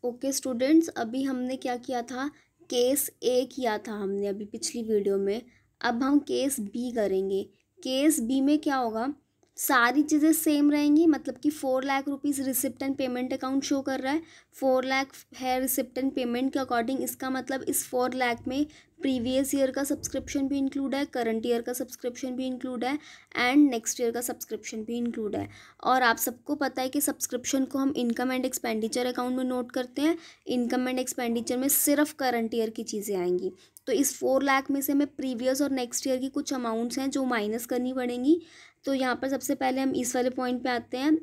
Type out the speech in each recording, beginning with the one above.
Okay students, अभी हमने क्या किया था, केस ए किया था हमने अभी पिछली वीडियो में। अब हम केस बी करेंगे। केस बी में क्या होगा, सारी चीज़ें सेम रहेंगी, मतलब कि 4 lakh rupees receipt and payment account show कर रहा है। 4 लाख है रिसिप्ट एंड पेमेंट के अकॉर्डिंग, इसका मतलब इस 4 लाख में प्रीवियस ईयर का सब्सक्रिप्शन भी इंक्लूड है, करंट ईयर का सब्सक्रिप्शन भी इंक्लूड है एंड नेक्स्ट ईयर का सब्सक्रिप्शन भी इंक्लूड है। और आप सबको पता है कि सब्सक्रिप्शन को हम इनकम एंड एक्सपेंडिचर अकाउंट में नोट करते हैं। इनकम एंड एक्सपेंडिचर में सिर्फ करंट ईयर की चीज़ें आएंगी। तो इस 4 लाख में से हमें प्रीवियस और नेक्स्ट ईयर की कुछ अमाउंट्स हैं जो माइनस करनी पड़ेंगी। तो यहाँ पर सबसे पहले हम इस वाले पॉइंट पे आते हैं।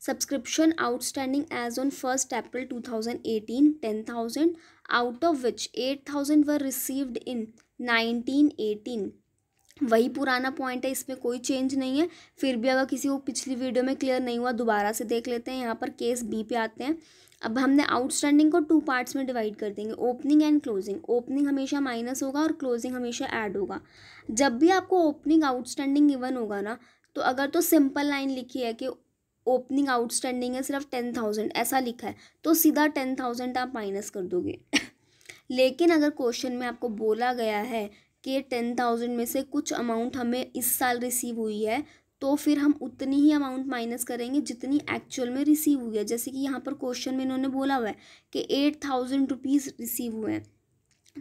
Subscription outstanding as on 1 April 2018 10,000, out of which 8,000 were received in 1918। वही पुराना पॉइंट है, इसमें कोई चेंज नहीं है। फिर भी अगर किसी को पिछली वीडियो में क्लियर नहीं हुआ, दोबारा से देख लेते हैं। यहाँ पर केस बी पे आते हैं। अब हमने आउटस्टैंडिंग को 2 पार्ट्स में डिवाइड कर देंगे, ओपनिंग एंड क्लोजिंग। ओपनिंग हमेशा माइनस होगा और क्लोजिंग हमेशा ऐड होगा। जब भी आपको ओपनिंग आउटस्टैंडिंग गिवन होगा ना, तो अगर तो सिंपल लाइन लिखी है कि ओपनिंग आउटस्टैंडिंग है सिर्फ 10,000 ऐसा लिखा है, तो सीधा 10,000 आप माइनस कर दोगे। लेकिन अगर क्वेश्चन में आपको बोला गया है कि 10,000 में से कुछ अमाउंट हमें इस साल रिसीव हुई है, तो फिर हम उतनी ही अमाउंट माइनस करेंगे जितनी एक्चुअल में रिसीव हुई है। जैसे कि यहाँ पर क्वेश्चन में इन्होंने बोला हुआ है कि 8,000 रुपीज़ रिसीव हुए हैं,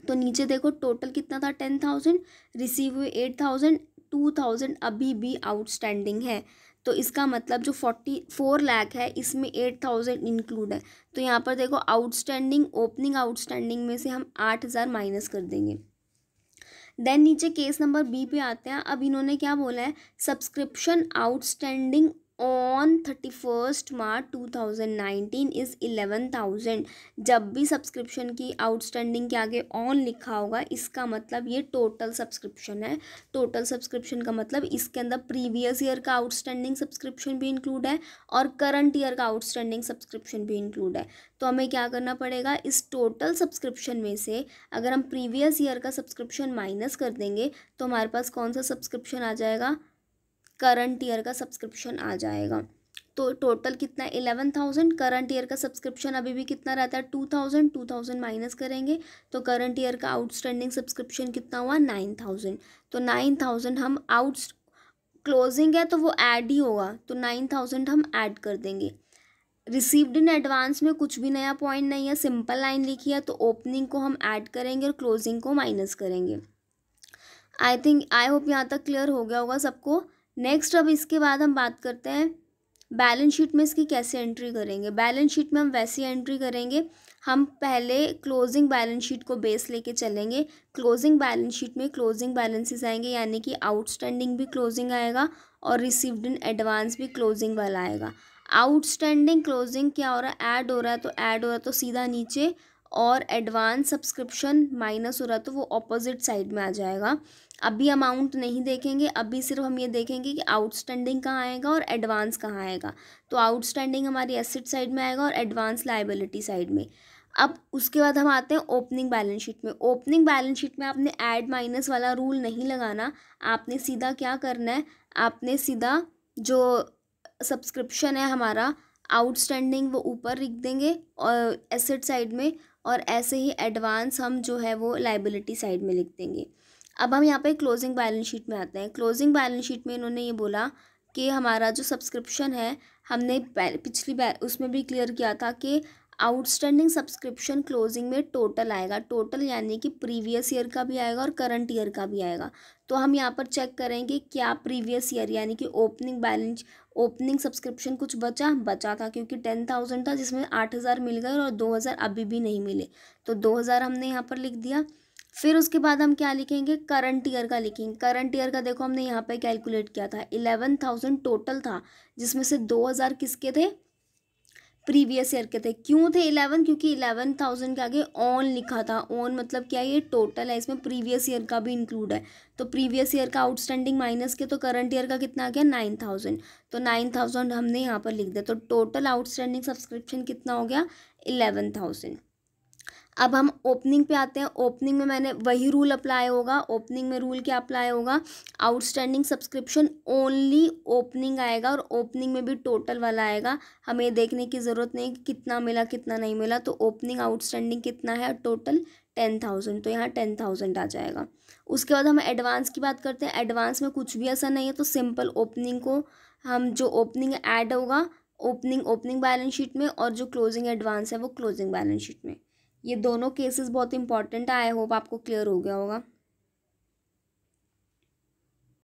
तो नीचे देखो टोटल कितना था, 10,000, रिसीव हुए 8,000, 2,000 अभी भी आउटस्टैंडिंग है। तो इसका मतलब जो 44 लाख है इसमें 8,000 इंक्लूड है। तो यहाँ पर देखो आउटस्टैंडिंग, ओपनिंग आउटस्टैंडिंग में से हम 8,000 माइनस कर देंगे। देन नीचे केस नंबर बी पे आते हैं। अब इन्होंने क्या बोला है, subscription outstanding on 31 March 2019 is 11,000। जब भी सब्सक्रिप्शन की आउटस्टैंडिंग के आगे ऑन लिखा होगा, इसका मतलब ये टोटल सब्सक्रिप्शन है। टोटल सब्सक्रिप्शन का मतलब इसके अंदर प्रीवियस ईयर का आउटस्टैंडिंग सब्सक्रिप्शन भी इंक्लूड है और करंट ईयर का आउटस्टैंडिंग सब्सक्रिप्शन भी इंक्लूड है। तो हमें क्या करना पड़ेगा, इस टोटल सब्सक्रिप्शन में से अगर हम प्रीवियस ईयर का सब्सक्रिप्शन माइनस कर देंगे तो हमारे पास कौन सा सब्सक्रिप्शन आ जाएगा, करंट ईयर का सब्सक्रिप्शन आ जाएगा। तो टोटल कितना, 11,000। करंट ईयर का सब्सक्रिप्शन अभी भी कितना रहता है, 2,000। 2,000 माइनस करेंगे तो करंट ईयर का आउटस्टैंडिंग सब्सक्रिप्शन कितना हुआ, 9,000। तो 9,000 हम क्लोजिंग है तो वो ऐड ही होगा, तो 9,000 हम ऐड कर देंगे। रिसीव्ड इन एडवांस में कुछ भी नया पॉइंट नहीं है, सिंपल लाइन लिखी है, तो ओपनिंग को हम ऐड करेंगे और क्लोजिंग को माइनस करेंगे। आई होप यहाँ तक क्लियर हो गया होगा सबको। नेक्स्ट अब इसके बाद हम बात करते हैं बैलेंस शीट में इसकी कैसे एंट्री करेंगे। बैलेंस शीट में हम वैसी एंट्री करेंगे, हम पहले क्लोजिंग बैलेंस शीट को बेस लेके चलेंगे। क्लोजिंग बैलेंस शीट में क्लोजिंग बैलेंसेस आएंगे, यानी कि आउटस्टैंडिंग भी क्लोजिंग आएगा और रिसीव्ड इन एडवांस भी क्लोजिंग वाला आएगा। आउटस्टैंडिंग क्लोजिंग क्या हो रहा है, ऐड हो रहा है, तो ऐड हो रहा है तो सीधा नीचे, और एडवांस सब्सक्रिप्शन माइनस हो रहा है तो वो ऑपोजिट साइड में आ जाएगा। अभी अमाउंट नहीं देखेंगे, अभी सिर्फ हम ये देखेंगे कि आउटस्टैंडिंग कहाँ आएगा और एडवांस कहाँ आएगा। तो आउटस्टैंडिंग हमारी एसेट साइड में आएगा और एडवांस लायबिलिटी साइड में। अब उसके बाद हम आते हैं ओपनिंग बैलेंस शीट में। ओपनिंग बैलेंस शीट में आपने ऐड माइनस वाला रूल नहीं लगाना, आपने सीधा क्या करना है, आपने सीधा जो सब्सक्रिप्शन है हमारा आउटस्टैंडिंग वो ऊपर लिख देंगे और एसेट साइड में, और ऐसे ही एडवांस हम जो है वो लायबिलिटी साइड में लिख देंगे। अब हम यहाँ पे क्लोजिंग बैलेंस शीट में आते हैं। क्लोजिंग बैलेंस शीट में इन्होंने ये बोला कि हमारा जो सब्सक्रिप्शन है, हमने पिछली उसमें भी क्लियर किया था कि आउटस्टैंडिंग सब्सक्रिप्शन क्लोजिंग में टोटल आएगा। टोटल यानी कि प्रीवियस ईयर का भी आएगा और करंट ईयर का भी आएगा। तो हम यहाँ पर चेक करेंगे क्या प्रीवियस ईयर यानी कि ओपनिंग सब्सक्रिप्शन कुछ बचा था, क्योंकि 10,000 था जिसमें 8,000 मिल गए और 2,000 अभी भी नहीं मिले, तो 2,000 हमने यहाँ पर लिख दिया। फिर उसके बाद हम क्या लिखेंगे, करंट ईयर का लिखेंगे। करंट ईयर का देखो हमने यहाँ पे कैलकुलेट किया था, 11,000 टोटल था, जिसमें से 2,000 किसके थे, प्रीवियस ईयर के थे। क्यों थे 11, क्योंकि 11,000 के आगे ऑन लिखा था। ऑन मतलब क्या, ये टोटल है, इसमें प्रीवियस ईयर का भी इंक्लूड है। तो प्रीवियस ईयर का आउटस्टैंडिंग माइनस के, तो करंट ईयर का कितना आ गया, 9,000। तो 9,000 हमने यहाँ पर लिख दिया, तो टोटल आउटस्टैंडिंग सब्सक्रिप्शन कितना हो गया, 11,000। अब हम ओपनिंग पे आते हैं। ओपनिंग में मैंने वही रूल अप्लाई होगा। ओपनिंग में रूल क्या अप्लाई होगा, आउटस्टैंडिंग सब्सक्रिप्शन ओनली ओपनिंग आएगा और ओपनिंग में भी टोटल वाला आएगा। हमें ये देखने की ज़रूरत नहीं कि कितना मिला कितना नहीं मिला। तो ओपनिंग आउटस्टैंडिंग कितना है, टोटल 10,000, तो यहाँ 10,000 आ जाएगा। उसके बाद हम एडवांस की बात करते हैं। एडवांस में कुछ भी ऐसा नहीं है, तो सिंपल ओपनिंग को हम जो ओपनिंग ऐड होगा ओपनिंग बैलेंस शीट में और जो क्लोजिंग एडवांस है वो क्लोजिंग बैलेंस शीट में। ये दोनों केसेस बहुत इंपॉर्टेंट है। आई होप आपको क्लियर हो गया होगा।